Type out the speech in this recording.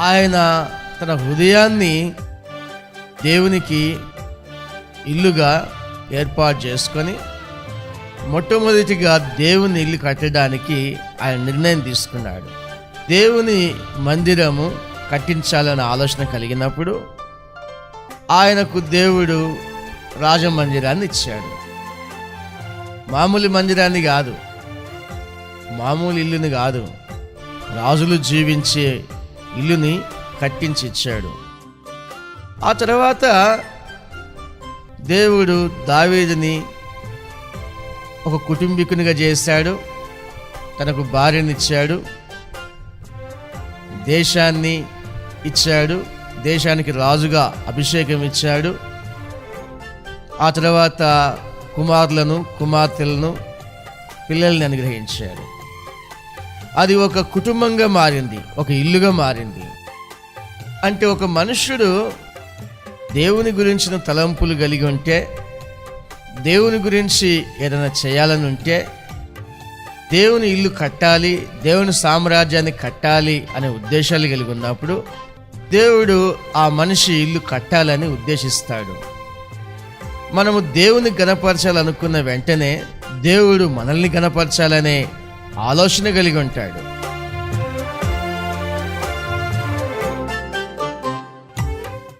ఆయన తన హృదయాన్ని దేవునికి ఇల్లుగా ఏర్పాటు చేసుకొని మొట్టమొదటిగా దేవుని ఇల్లు కట్టడానికి ఆయన నిర్ణయం తీసుకున్నాడు. దేవుని మందిరము కట్టించాలన్న ఆలోచన కలిగినప్పుడు ఆయనకు దేవుడు రాజమందిరాన్ని ఇచ్చాడు. మామూలు మందిరాన్ని కాదు, మామూలు ఇల్లుని కాదు, రాజులు జీవించే ఇల్లుని కట్టించి ఇచ్చాడు. ఆ తర్వాత దేవుడు దావీదుని ఒక కుటుంబీకునిగా చేశాడు. తనకు భార్యనిచ్చాడు, దేశాన్ని ఇచ్చాడు, దేశానికి రాజుగా అభిషేకం ఇచ్చాడు. ఆ తర్వాత కుమారులను, కుమార్తెలను, పిల్లల్ని అనుగ్రహించాడు. అది ఒక కుటుంబంగా మారింది, ఒక ఇల్లుగా మారింది. అంటే ఒక మనుష్యుడు దేవుని గురించిన తలంపులు కలిగి ఉంటే, దేవుని గురించి ఏదైనా చేయాలని ఉంటే, దేవుని ఇల్లు కట్టాలి, దేవుని సామ్రాజ్యాన్ని కట్టాలి అనే ఉద్దేశాలు కలిగి ఉన్నప్పుడు దేవుడు ఆ మనిషి ఇల్లు కట్టాలని ఉద్దేశిస్తాడు. మనము దేవుని గణపరచాలనుకున్న వెంటనే దేవుడు మనల్ని గణపరచాలనే ఆలోచన కలిగి ఉంటాడు.